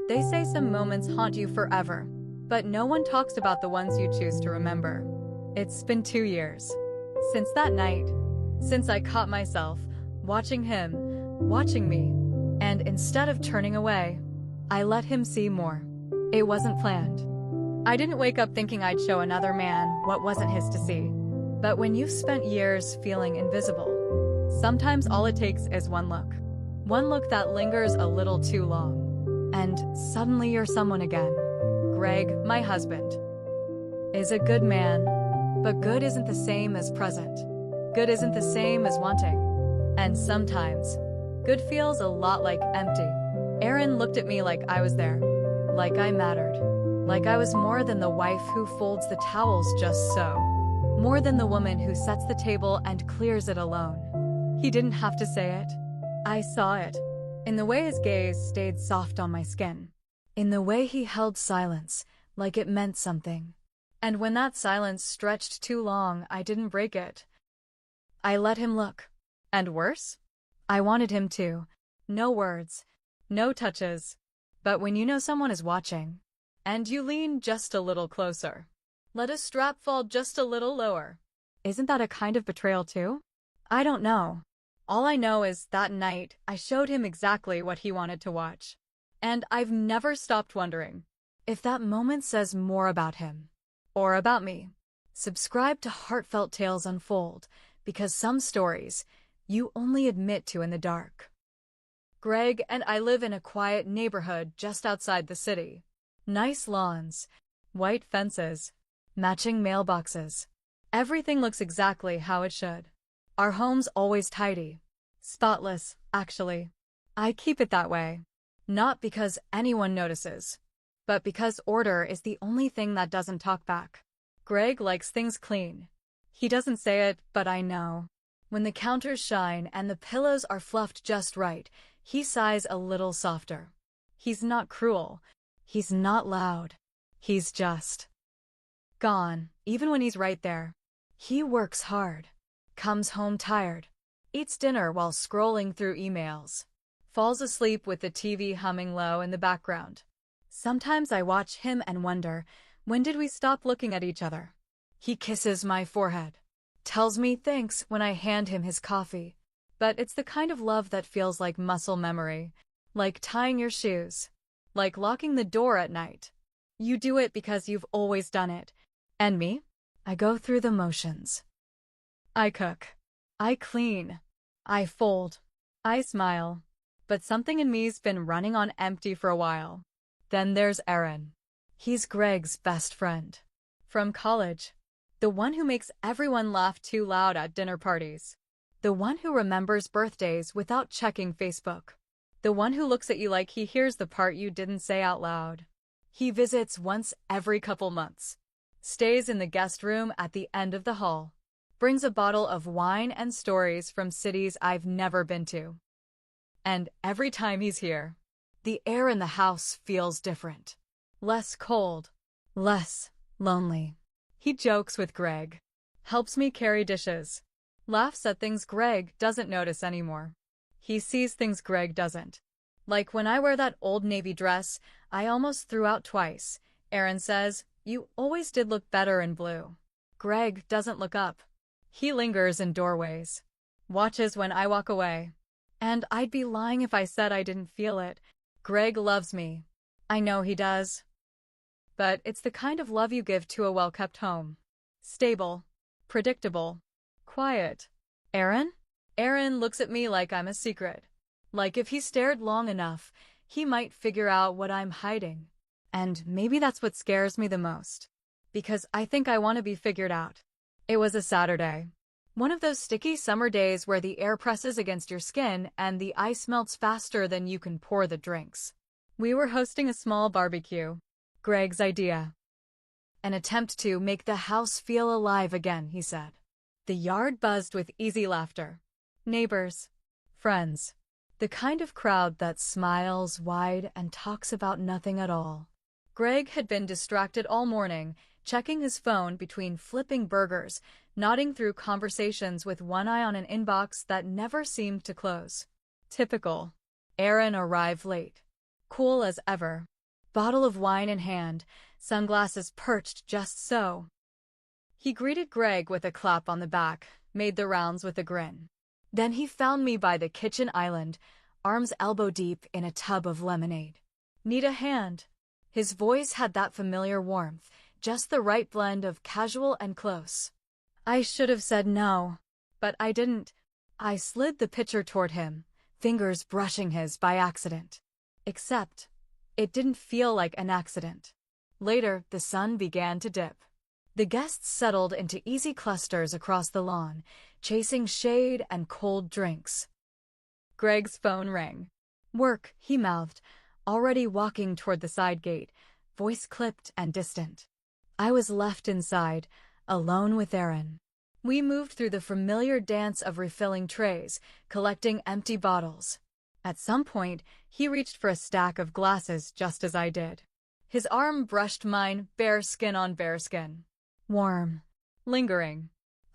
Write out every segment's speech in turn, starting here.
They say some moments haunt you forever, but no one talks about the ones you choose to remember. It's been 2 years since that night, since I caught myself watching him, watching me, and instead of turning away, I let him see more. It wasn't planned. I didn't wake up thinking I'd show another man what wasn't his to see. But when you've spent years feeling invisible, sometimes all it takes is one look. One look that lingers a little too long. And suddenly you're someone again. Greg, my husband, is a good man, but good isn't the same as present. Good isn't the same as wanting. And sometimes, good feels a lot like empty. Aaron looked at me like I was there, like I mattered, like I was more than the wife who folds the towels just so, more than the woman who sets the table and clears it alone. He didn't have to say it. I saw it, in the way his gaze stayed soft on my skin, in the way he held silence, like it meant something. And when that silence stretched too long, I didn't break it. I let him look. And worse? I wanted him to. No words, no touches. But when you know someone is watching, and you lean just a little closer, let a strap fall just a little lower, isn't that a kind of betrayal too? I don't know. All I know is that night, I showed him exactly what he wanted to watch. And I've never stopped wondering if that moment says more about him or about me. Subscribe to Heartfelt Tales Unfold, because some stories you only admit to in the dark. Greg and I live in a quiet neighborhood just outside the city. Nice lawns, white fences, matching mailboxes. Everything looks exactly how it should. Our home's always tidy. Spotless, actually. I keep it that way. Not because anyone notices, but because order is the only thing that doesn't talk back. Greg likes things clean. He doesn't say it, but I know. When the counters shine and the pillows are fluffed just right, he sighs a little softer. He's not cruel. He's not loud. He's just gone, even when he's right there. He works hard, comes home tired, eats dinner while scrolling through emails, falls asleep with the TV humming low in the background. Sometimes I watch him and wonder, when did we stop looking at each other? He kisses my forehead, tells me thanks when I hand him his coffee. But it's the kind of love that feels like muscle memory, like tying your shoes, like locking the door at night. You do it because you've always done it. And me? I go through the motions. I cook. I clean. I fold. I smile. But something in me's been running on empty for a while. Then there's Aaron. He's Greg's best friend. From college. The one who makes everyone laugh too loud at dinner parties. The one who remembers birthdays without checking Facebook. The one who looks at you like he hears the part you didn't say out loud. He visits once every couple months. Stays in the guest room at the end of the hall. Brings a bottle of wine and stories from cities I've never been to. And every time he's here, the air in the house feels different. Less cold. Less lonely. He jokes with Greg. Helps me carry dishes. Laughs at things Greg doesn't notice anymore. He sees things Greg doesn't. Like when I wear that old navy dress I almost threw out twice. Aaron says, "You always did look better in blue." Greg doesn't look up. He lingers in doorways. Watches when I walk away. And I'd be lying if I said I didn't feel it. Greg loves me. I know he does. But it's the kind of love you give to a well-kept home. Stable. Predictable. Quiet. Aaron? Aaron looks at me like I'm a secret. Like if he stared long enough, he might figure out what I'm hiding. And maybe that's what scares me the most. Because I think I want to be figured out. It was a Saturday. One of those sticky summer days where the air presses against your skin and the ice melts faster than you can pour the drinks. We were hosting a small barbecue. Greg's idea. An attempt to make the house feel alive again, he said. The yard buzzed with easy laughter. Neighbors. Friends. The kind of crowd that smiles wide and talks about nothing at all. Greg had been distracted all morning, checking his phone between flipping burgers, nodding through conversations with one eye on an inbox that never seemed to close. Typical. Aaron arrived late. Cool as ever. bottle of wine in hand, sunglasses perched just so. He greeted Greg with a clap on the back, made the rounds with a grin. Then he found me by the kitchen island, arms elbow deep in a tub of lemonade. Need a hand? His voice had that familiar warmth, just the right blend of casual and close. I should have said no, but I didn't. I slid the pitcher toward him, fingers brushing his by accident. Except, it didn't feel like an accident. Later, the sun began to dip. The guests settled into easy clusters across the lawn, chasing shade and cold drinks. Greg's phone rang. Work, he mouthed, already walking toward the side gate, voice clipped and distant. I was left inside, alone with Aaron. We moved through the familiar dance of refilling trays, collecting empty bottles. At some point, he reached for a stack of glasses just as I did. His arm brushed mine, bare skin on bare skin. Warm. Lingering.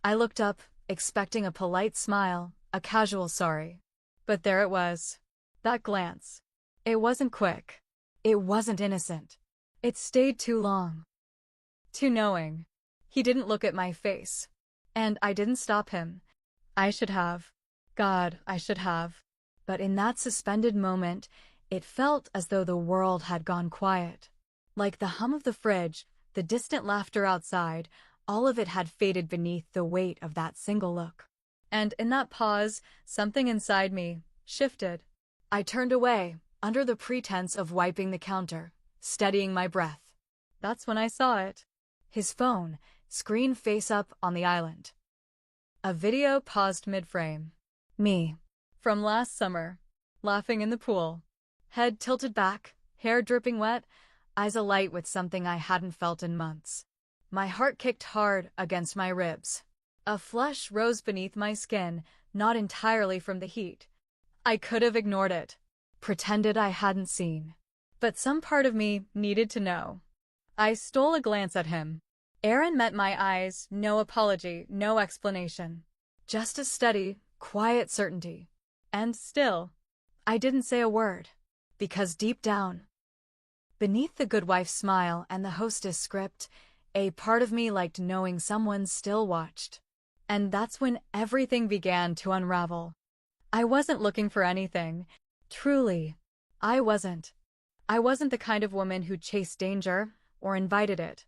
I looked up, expecting a polite smile, a casual sorry. But there it was. That glance. It wasn't quick. It wasn't innocent. It stayed too long. Too knowing. He didn't look at my face. And I didn't stop him. I should have. God, I should have. But in that suspended moment, it felt as though the world had gone quiet. Like the hum of the fridge, the distant laughter outside, all of it had faded beneath the weight of that single look. And in that pause, something inside me shifted. I turned away, under the pretense of wiping the counter, steadying my breath. That's when I saw it. His phone, screen face up on the island. A video paused mid-frame. Me. From last summer. Laughing in the pool. Head tilted back, hair dripping wet, eyes alight with something I hadn't felt in months. My heart kicked hard against my ribs. A flush rose beneath my skin, not entirely from the heat. I could have ignored it. Pretended I hadn't seen. But some part of me needed to know. I stole a glance at him. Aaron met my eyes, no apology, no explanation. Just a steady, quiet certainty. And still, I didn't say a word. Because deep down, beneath the good wife smile and the hostess script, a part of me liked knowing someone still watched. And that's when everything began to unravel. I wasn't looking for anything. Truly, I wasn't. I wasn't the kind of woman who chased danger or invited it.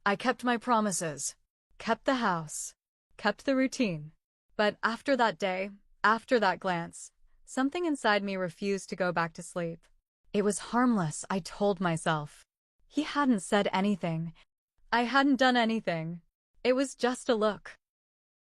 I kept my promises, kept the house, kept the routine. But after that day, after that glance, something inside me refused to go back to sleep. It was harmless, I told myself. He hadn't said anything. I hadn't done anything. It was just a look.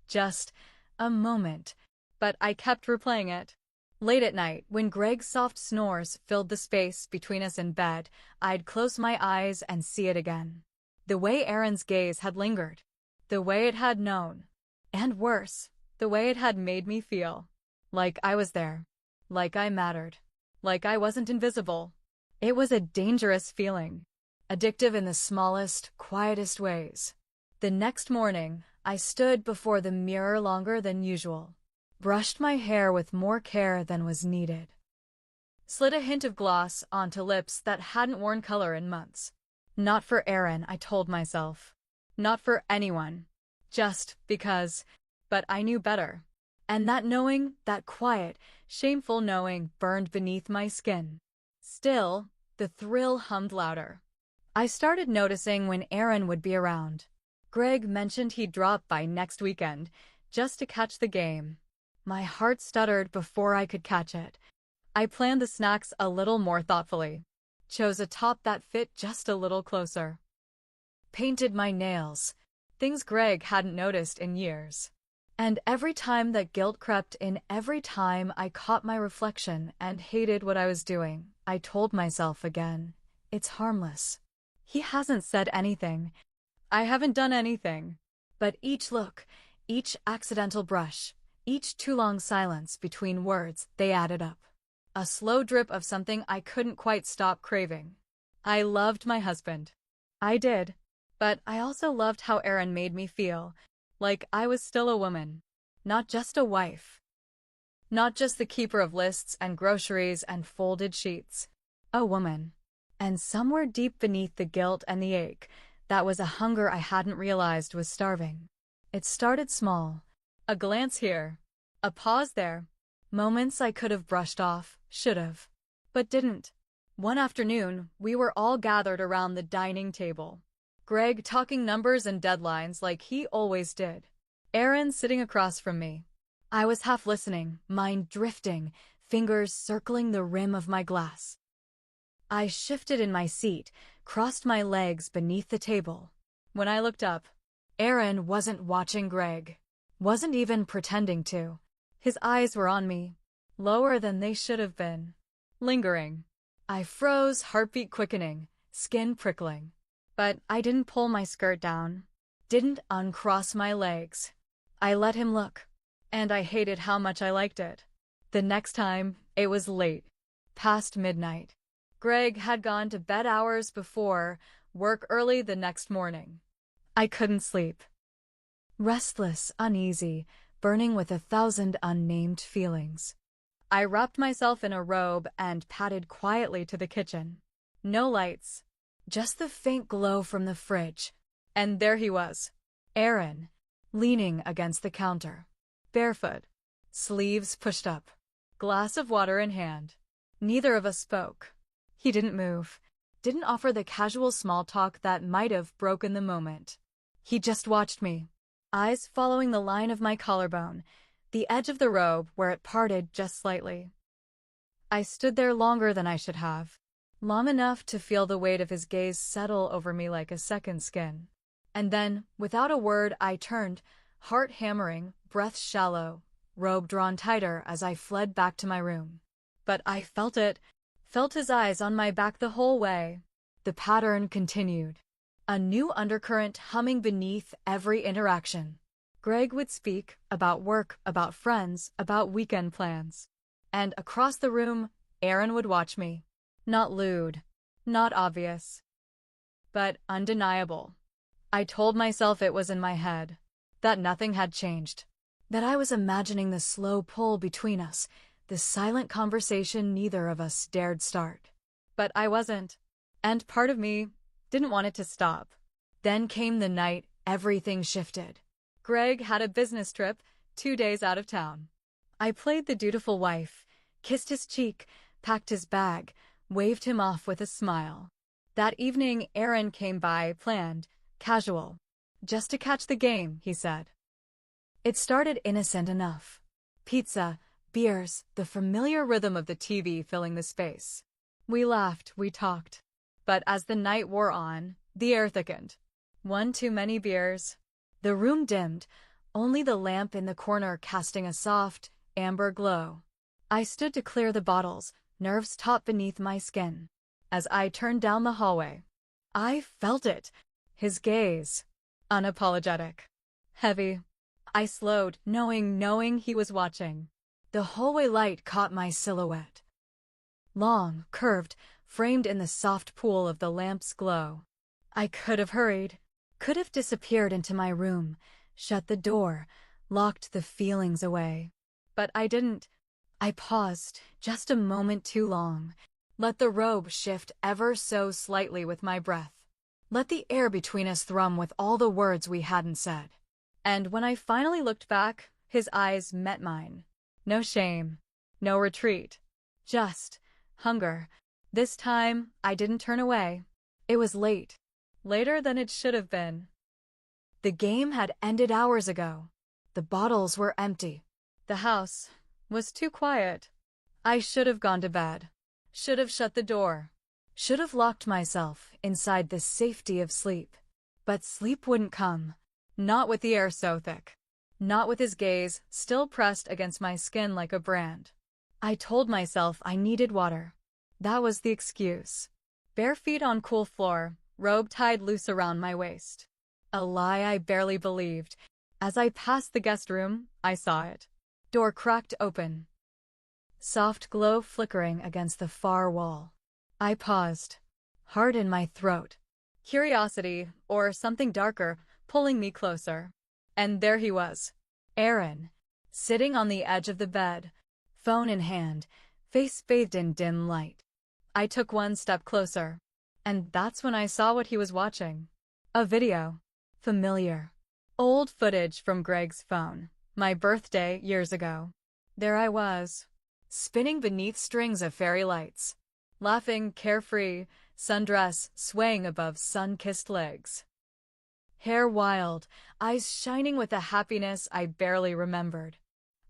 Just a moment. But I kept replaying it. Late at night, when Greg's soft snores filled the space between us in bed, I'd close my eyes and see it again. The way Aaron's gaze had lingered. The way it had known. And worse, the way it had made me feel. Like I was there. Like I mattered. Like I wasn't invisible. It was a dangerous feeling. Addictive in the smallest, quietest ways. The next morning, I stood before the mirror longer than usual. Brushed my hair with more care than was needed. Slid a hint of gloss onto lips that hadn't worn color in months. Not for Aaron, I told myself. Not for anyone. Just because. But I knew better. And that knowing, that quiet, shameful knowing, burned beneath my skin. Still, the thrill hummed louder. I started noticing when Aaron would be around. Greg mentioned he'd drop by next weekend, just to catch the game. My heart stuttered before I could catch it. I planned the snacks a little more thoughtfully. Chose a top that fit just a little closer. Painted my nails. Things Greg hadn't noticed in years. And every time that guilt crept in, every time I caught my reflection and hated what I was doing, I told myself again, it's harmless. He hasn't said anything. I haven't done anything. But each look, each accidental brush, each too long silence between words, they added up. A slow drip of something I couldn't quite stop craving. I loved my husband. I did. But I also loved how Aaron made me feel. Like I was still a woman. Not just a wife. Not just the keeper of lists and groceries and folded sheets. A woman. And somewhere deep beneath the guilt and the ache, that was a hunger I hadn't realized was starving. It started small. A glance here. A pause there. Moments I could have brushed off, should have. But didn't. One afternoon, we were all gathered around the dining table. Greg talking numbers and deadlines like he always did. Aaron sitting across from me. I was half listening, mind drifting, fingers circling the rim of my glass. I shifted in my seat, crossed my legs beneath the table. When I looked up, Aaron wasn't watching Greg. Wasn't even pretending to. His eyes were on me, lower than they should have been. Lingering. I froze, heartbeat quickening, skin prickling. But I didn't pull my skirt down. Didn't uncross my legs. I let him look. And I hated how much I liked it. The next time, it was late. Past midnight. Greg had gone to bed hours before, work early the next morning. I couldn't sleep. Restless, uneasy, burning with 1,000 unnamed feelings. I wrapped myself in a robe and padded quietly to the kitchen. No lights. Just the faint glow from the fridge. And there he was. Aaron, leaning against the counter. Barefoot. Sleeves pushed up. Glass of water in hand. Neither of us spoke. He didn't move. Didn't offer the casual small talk that might have broken the moment. He just watched me. Eyes following the line of my collarbone, the edge of the robe where it parted just slightly. I stood there longer than I should have. Long enough to feel the weight of his gaze settle over me like a second skin. And then, without a word, I turned, heart hammering, breath shallow, robe drawn tighter as I fled back to my room. But I felt it, felt his eyes on my back the whole way. The pattern continued. A new undercurrent humming beneath every interaction. Greg would speak about work, about friends, about weekend plans. And across the room, Aaron would watch me. Not lewd, not obvious, but undeniable. I told myself it was in my head, that nothing had changed, that I was imagining the slow pull between us, the silent conversation neither of us dared start. But I wasn't, and part of me didn't want it to stop. Then came the night everything shifted. Greg had a business trip, 2 days out of town. I played the dutiful wife, kissed his cheek, packed his bag, waved him off with a smile. That evening, Aaron came by, planned, casual. Just to catch the game, he said. It started innocent enough. Pizza, beers, the familiar rhythm of the TV filling the space. We laughed, we talked. But as the night wore on, the air thickened. One too many beers. The room dimmed, only the lamp in the corner casting a soft, amber glow. I stood to clear the bottles, nerves taut beneath my skin. As I turned down the hallway, I felt it. His gaze. Unapologetic. Heavy. I slowed, knowing he was watching. The hallway light caught my silhouette. Long, curved, framed in the soft pool of the lamp's glow. I could have hurried. Could have disappeared into my room, shut the door, locked the feelings away. But I didn't. I paused, just a moment too long. Let the robe shift ever so slightly with my breath. Let the air between us thrum with all the words we hadn't said. And when I finally looked back, his eyes met mine. No shame. No retreat. Just hunger. This time, I didn't turn away. It was late. Later than it should have been. The game had ended hours ago. The bottles were empty. The house was too quiet. I should have gone to bed. Should have shut the door. Should have locked myself inside the safety of sleep. But sleep wouldn't come. Not with the air so thick. Not with his gaze still pressed against my skin like a brand. I told myself I needed water. That was the excuse. Bare feet on cool floor, robe tied loose around my waist. A lie I barely believed. As I passed the guest room, I saw it. Door cracked open. Soft glow flickering against the far wall. I paused, heart in my throat. Curiosity, or something darker, pulling me closer. And there he was. Aaron, sitting on the edge of the bed, phone in hand, face bathed in dim light. I took one step closer. And that's when I saw what he was watching. A video. Familiar. Old footage from Greg's phone. My birthday years ago. There I was, spinning beneath strings of fairy lights, laughing carefree, sundress swaying above sun-kissed legs. Hair wild, eyes shining with a happiness I barely remembered.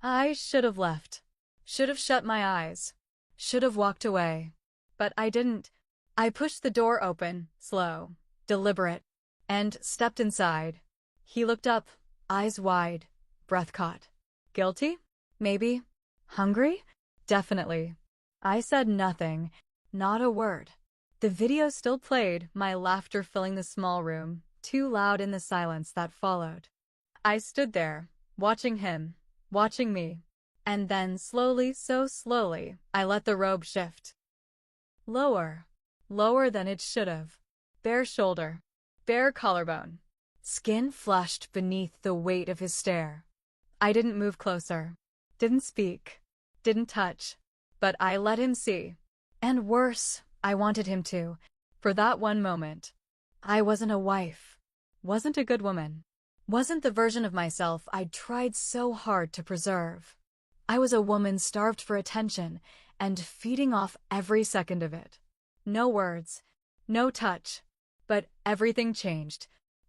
I should have left. Should have shut my eyes. Should have walked away. But I didn't. I pushed the door open, slow, deliberate, and stepped inside. He looked up, eyes wide, breath caught. Guilty? Maybe. Hungry? Definitely. I said nothing, not a word. The video still played, my laughter filling the small room, too loud in the silence that followed. I stood there, watching him, watching me. And then slowly, so slowly, I let the robe shift. Lower. Lower than it should have. Bare shoulder. Bare collarbone. Skin flushed beneath the weight of his stare. I didn't move closer. Didn't speak. Didn't touch. But I let him see. And worse, I wanted him to. For that one moment. I wasn't a wife. Wasn't a good woman. Wasn't the version of myself I'd tried so hard to preserve. I was a woman starved for attention and feeding off every second of it. No words. No touch. But everything changed.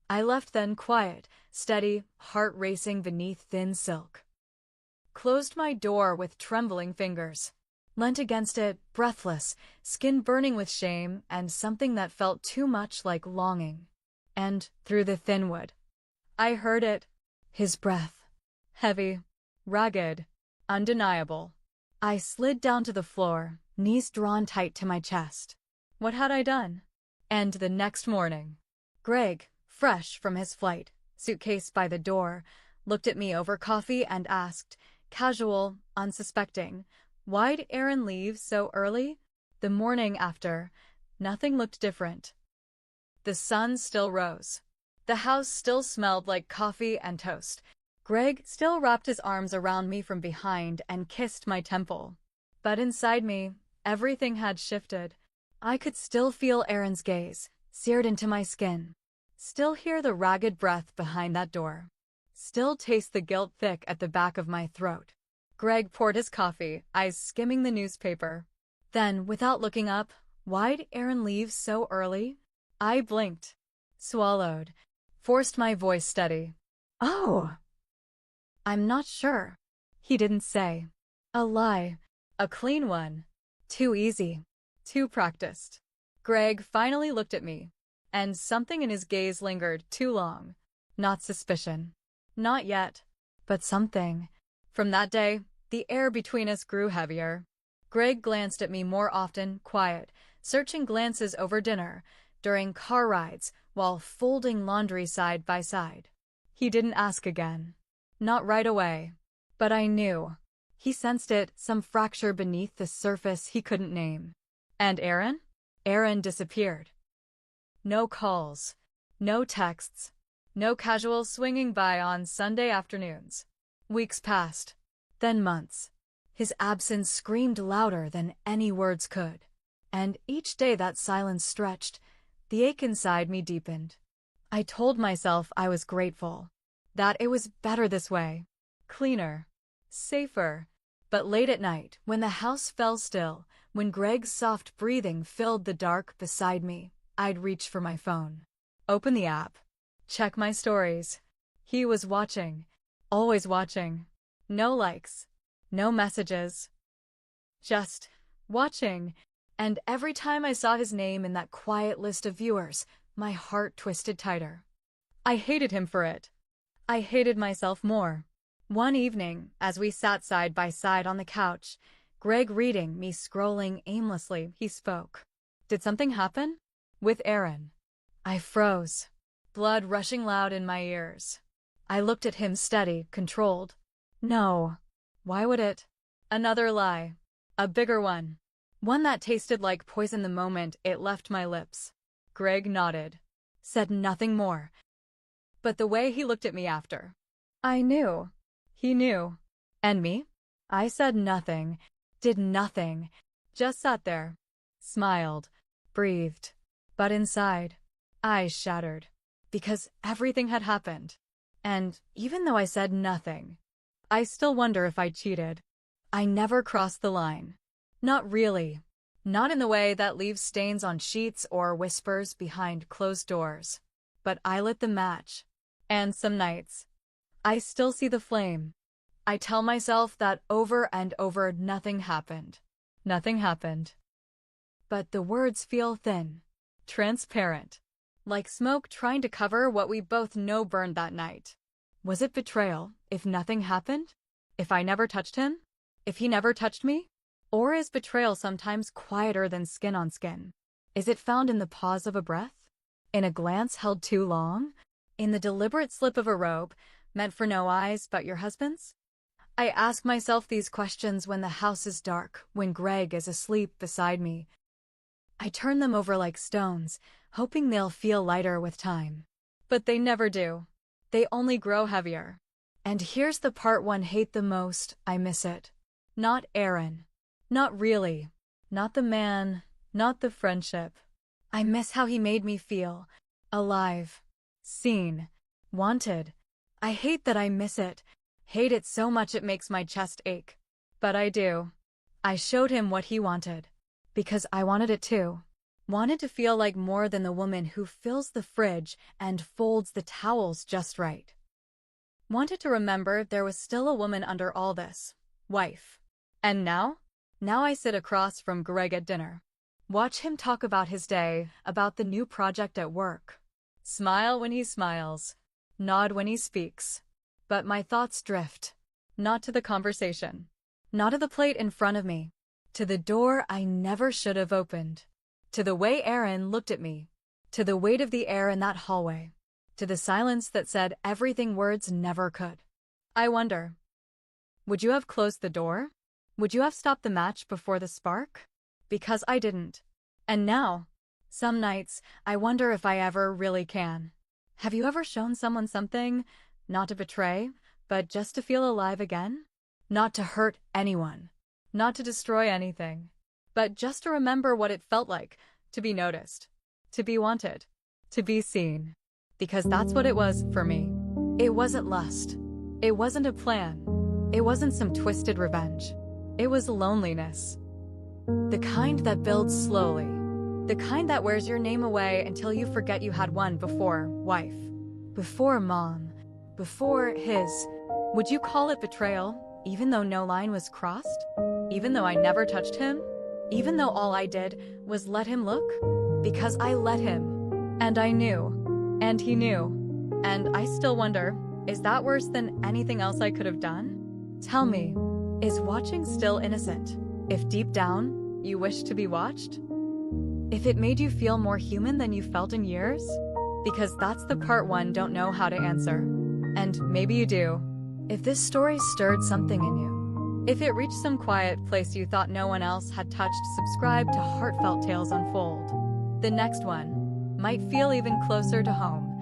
I left then quiet, steady, heart racing beneath thin silk. Closed my door with trembling fingers. Leant against it, breathless, skin burning with shame and something that felt too much like longing. And, through the thin wood, I heard it. His breath. Heavy. Ragged. Undeniable. I slid down to the floor, knees drawn tight to my chest. What had I done? And the next morning, Greg, fresh from his flight, suitcase by the door, looked at me over coffee and asked, casual, unsuspecting, why'd Aaron leave so early? The morning after, nothing looked different. The sun still rose. The house still smelled like coffee and toast. Greg still wrapped his arms around me from behind and kissed my temple. But inside me, everything had shifted. I could still feel Aaron's gaze, seared into my skin. Still hear the ragged breath behind that door. Still taste the guilt thick at the back of my throat. Greg poured his coffee, eyes skimming the newspaper. Then, without looking up, why'd Aaron leave so early? I blinked. Swallowed. Forced my voice steady. Oh! I'm not sure. He didn't say. A lie. A clean one. Too easy. Too practiced. Greg finally looked at me, and something in his gaze lingered too long. Not suspicion. Not yet. But something. From that day, the air between us grew heavier. Greg glanced at me more often, quiet, searching glances over dinner, during car rides, while folding laundry side by side. He didn't ask again. Not right away. But I knew. He sensed it, some fracture beneath the surface he couldn't name. And Aaron? Aaron disappeared. No calls. No texts. No casual swinging by on Sunday afternoons. Weeks passed. Then months. His absence screamed louder than any words could. And each day that silence stretched, the ache inside me deepened. I told myself I was grateful. That it was better this way. Cleaner. Safer. But late at night, when the house fell still, when Greg's soft breathing filled the dark beside me, I'd reach for my phone. Open the app. Check my stories. He was watching. Always watching. No likes. No messages. Just watching. And every time I saw his name in that quiet list of viewers, my heart twisted tighter. I hated him for it. I hated myself more. One evening, as we sat side by side on the couch, Greg reading, me scrolling aimlessly, he spoke. Did something happen? With Aaron. I froze. Blood rushing loud in my ears. I looked at him steady, controlled. No. Why would it? Another lie. A bigger one. One that tasted like poison the moment it left my lips. Greg nodded. Said nothing more. But the way he looked at me after. I knew. He knew. And me? I said nothing. Did nothing. Just sat there. Smiled. Breathed. But inside, eyes shattered. Because everything had happened. And even though I said nothing, I still wonder if I cheated. I never crossed the line. Not really. Not in the way that leaves stains on sheets or whispers behind closed doors. But I lit the match. And some nights, I still see the flame. I tell myself that over and over nothing happened. Nothing happened. But the words feel thin, transparent, like smoke trying to cover what we both know burned that night. Was it betrayal if nothing happened? If I never touched him? If he never touched me? Or is betrayal sometimes quieter than skin on skin? Is it found in the pause of a breath? In a glance held too long? In the deliberate slip of a robe, meant for no eyes but your husband's? I ask myself these questions when the house is dark, when Greg is asleep beside me. I turn them over like stones, hoping they'll feel lighter with time. But they never do. They only grow heavier. And here's the part one hate the most. I miss it. Not Aaron. Not really. Not the man. Not the friendship. I miss how he made me feel. Alive. Seen. Wanted. I hate that I miss it. Hate it so much it makes my chest ache. But I do. I showed him what he wanted. Because I wanted it too. Wanted to feel like more than the woman who fills the fridge and folds the towels just right. Wanted to remember there was still a woman under all this. Wife. And now? Now I sit across from Greg at dinner. Watch him talk about his day, about the new project at work. Smile when he smiles. Nod when he speaks. But my thoughts drift. Not to the conversation. Not to the plate in front of me. To the door I never should have opened. To the way Aaron looked at me. To the weight of the air in that hallway. To the silence that said everything words never could. I wonder. Would you have closed the door? Would you have stopped the match before the spark? Because I didn't. And now, some nights, I wonder if I ever really can. Have you ever shown someone something, not to betray, but just to feel alive again? Not to hurt anyone. Not to destroy anything. But just to remember what it felt like, to be noticed. To be wanted. To be seen. Because that's what it was for me. It wasn't lust. It wasn't a plan. It wasn't some twisted revenge. It was loneliness. The kind that builds slowly. The kind that wears your name away until you forget you had one before wife. Before mom. Before his. Would you call it betrayal, even though no line was crossed? Even though I never touched him? Even though all I did was let him look? Because I let him. And I knew. And he knew. And I still wonder, is that worse than anything else I could have done? Tell me, is watching still innocent? If deep down, you wish to be watched? If it made you feel more human than you felt in years? Because that's the part one don't know how to answer. And maybe you do. If this story stirred something in you. If it reached some quiet place you thought no one else had touched, subscribe to Heartfelt Tales Unfold. The next one might feel even closer to home.